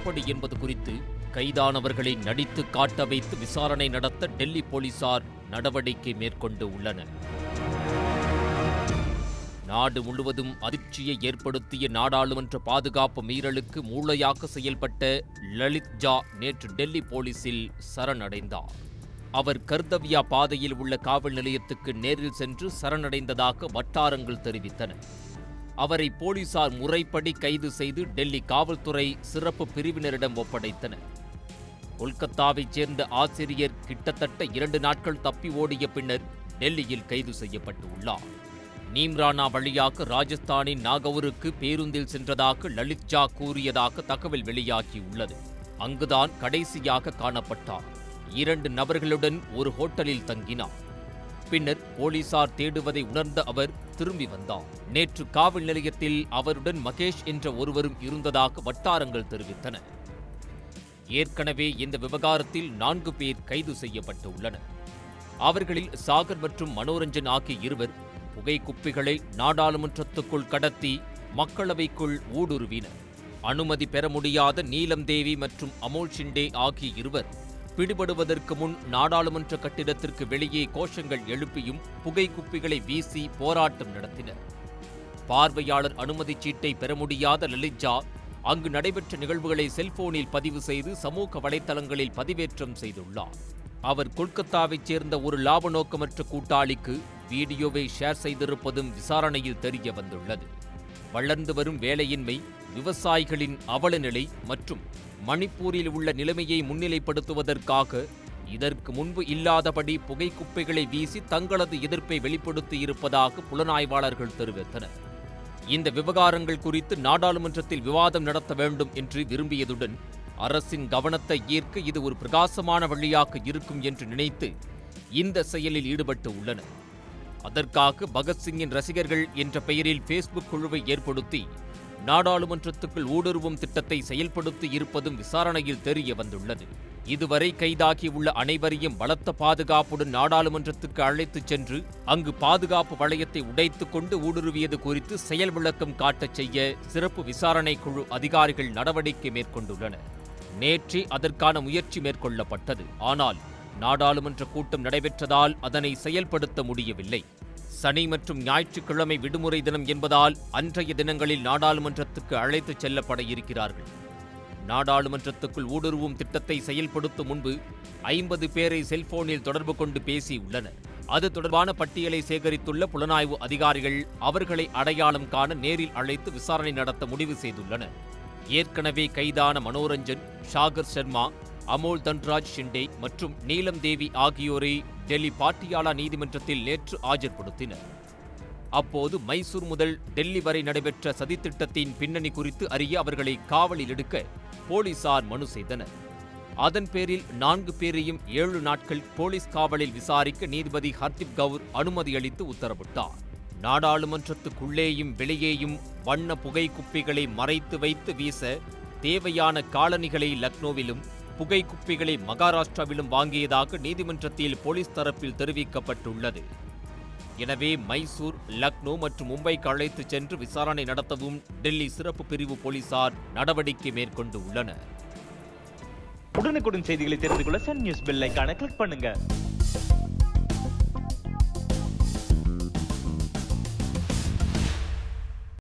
எப்படி என்பது குறித்து கைதானவர்களை நடித்து காட்ட வைத்து விசாரணை நடத்த டெல்லி போலீசார் நடவடிக்கை மேற்கொண்டு உள்ளனர். நாடு முழுவதும் அதிர்ச்சியை ஏற்படுத்திய நாடாளுமன்ற பாதுகாப்பு மீறலுக்கு மூளையாக செயல்பட்ட லலித் ஜா நேற்று டெல்லி போலீசில் சரணடைந்தார். அவர் கர்தவ்யா பாதையில் உள்ள காவல் நிலையத்துக்கு நேரில் சென்று சரணடைந்ததாக வட்டாரங்கள் தெரிவித்தன. அவரை போலீசார் முறைப்படி கைது செய்து டெல்லி காவல்துறை சிறப்பு பிரிவினரிடம் ஒப்படைத்தனர். கொல்கத்தாவைச் சேர்ந்த ஆசிரியர் கிட்டத்தட்ட 2 நாட்கள் தப்பி ஓடிய பின்னர் டெல்லியில் கைது செய்யப்பட்டு உள்ளார். நீம்ரானா வழியாக ராஜஸ்தானின் நாகவுருக்கு பேருந்தில் சென்றதாக லலித் ஜா கூறியதாக தகவல் வெளியாகியுள்ளது. அங்குதான் கடைசியாக காணப்பட்டார். 2 நபர்களுடன் ஒரு ஹோட்டலில் தங்கினார். பின்னர் போலீசார் தேடுவதை உணர்ந்த அவர் திரும்பி வந்தார். நேற்று காவல் நிலையத்தில் அவருடன் மகேஷ் என்ற ஒருவரும் இருந்ததாக வட்டாரங்கள் தெரிவித்தன. ஏற்கனவே இந்த விவகாரத்தில் 4 பேர் கைது செய்யப்பட்டுள்ளனர். அவர்களில் சாகர் மற்றும் மனோரஞ்சன் ஆகிய இருவர் புகைக்குப்பிகளை நாடாளுமன்றத்துக்குள் கடத்தி மக்களவைக்குள் ஊடுருவினர். அனுமதி பெற முடியாத நீலம் தேவி மற்றும் அமோல் ஷிண்டே ஆகிய இருவர் பிடிபடுவதற்கு முன் நாடாளுமன்ற கட்டிடத்திற்கு வெளியே கோஷங்கள் எழுப்பியும் புகைக்குப்பிகளை வீசி போராட்டம் நடத்தினர். பார்வையாளர் அனுமதிச் சீட்டை பெற முடியாத லலித் ஜா அங்கு நடைபெற்ற நிகழ்வுகளை செல்போனில் பதிவு செய்து சமூக வலைதளங்களில் பதிவேற்றம் செய்துள்ளார். அவர் கொல்கத்தாவைச் சேர்ந்த ஒரு லாப நோக்கமற்ற கூட்டாளிக்கு வீடியோவை ஷேர் செய்திருப்பதும் விசாரணையில் தெரிய வந்துள்ளது. வளர்ந்து வரும் வேலையின்மை, விவசாயிகளின் அவலநிலை மற்றும் மணிப்பூரில் உள்ள நிலைமையை முன்னிலைப்படுத்துவதற்காக இதற்கு முன்பு இல்லாதபடி புகைக்குப்பைகளை வீசி தங்களது எதிர்ப்பை வெளிப்படுத்தியிருப்பதாக புலனாய்வாளர்கள் தெரிவித்தனர். இந்த விவகாரங்கள் குறித்து நாடாளுமன்றத்தில் விவாதம் நடத்த வேண்டும் என்று விரும்பியதுடன் அரசின் கவனத்தை ஈர்க்க இது ஒரு பிரகாசமான வழியாக இருக்கும் என்று நினைத்து இந்த செயலில் ஈடுபட்டு உள்ளனர். அதற்காக பகத்சிங்கின் ரசிகர்கள் என்ற பெயரில் ஃபேஸ்புக் குழுவை ஏற்படுத்தி நாடாளுமன்றத்துக்குள் ஊடுருவும் திட்டத்தை செயல்படுத்தி இருப்பதும் விசாரணையில் தெரிய வந்துள்ளது. இதுவரை கைதாகியுள்ள அனைவரையும் பலத்த பாதுகாப்புடன் நாடாளுமன்றத்துக்கு அழைத்துச் சென்று அங்கு பாதுகாப்பு வளையத்தை உடைத்துக் கொண்டு ஊடுருவியது குறித்து செயல் விளக்கம் காட்டச் செய்ய சிறப்பு விசாரணை குழு அதிகாரிகள் நடவடிக்கை மேற்கொண்டுள்ளனர். நேற்றே அதற்கான முயற்சி மேற்கொள்ளப்பட்டது. ஆனால் நாடாளுமன்ற கூட்டம் நடைபெற்றதால் அதனை செயல்படுத்த முடியவில்லை. சனி மற்றும் ஞாயிற்றுக்கிழமை விடுமுறை தினம் என்பதால் அன்றைய தினங்களில் நாடாளுமன்றத்துக்கு அழைத்துச் செல்லப்பட இருக்கிறார்கள். நாடாளுமன்றத்துக்குள் ஊடுருவும் திட்டத்தை செயல்படுத்தும் முன்பு 50 பேரை செல்போனில் தொடர்பு கொண்டு பேசியுள்ளனர். அது தொடர்பான பட்டியலை சேகரித்துள்ள புலனாய்வு அதிகாரிகள் அவர்களை அடையாளம் காண நேரில் அழைத்து விசாரணை நடத்த முடிவு செய்துள்ளனர். ஏற்கனவே கைதான மனோரஞ்சன், சாகர் சர்மா, அமோல் தன்ராஜ் ஷிண்டே மற்றும் நீலம் தேவி ஆகியோரை டெல்லி பாட்டியாலா நீதிமன்றத்தில் நேற்று ஆஜர்படுத்தினர். அப்போது மைசூர் முதல் டெல்லி வரை நடைபெற்ற சதித்திட்டத்தின் பின்னணி குறித்து அறிய அவர்களை காவலில் எடுக்க போலீசார் மனு செய்தனர். அதன் பேரில் 4 பேரையும் 7 நாட்கள் போலீஸ் காவலில் விசாரிக்க நீதிபதி ஹர்தீப் கவுர் அனுமதியளித்து உத்தரவிட்டார். நாடாளுமன்றத்துக்குள்ளேயும் வெளியேயும் வண்ண புகைக்குப்பிகளை மறைத்து வைத்து வீச தேவையான காலணிகளை லக்னோவிலும் புகைக்குப்பிகளை மகாராஷ்டிராவிலும் வாங்கியதாக நீதிமன்றத்தில் போலீஸ் தரப்பில் தெரிவிக்கப்பட்டுள்ளது. எனவே மைசூர், லக்னோ மற்றும் மும்பைக்கு அழைத்துச் சென்று விசாரணை நடத்தவும் டெல்லி சிறப்பு பிரிவு போலீசார் நடவடிக்கை மேற்கொண்டு உள்ளனர். உடனுக்குடன் செய்திகளை தெரிந்து கொள்ள சன் நியூஸ் பெல் ஐகானை கிளிக் பண்ணுங்க.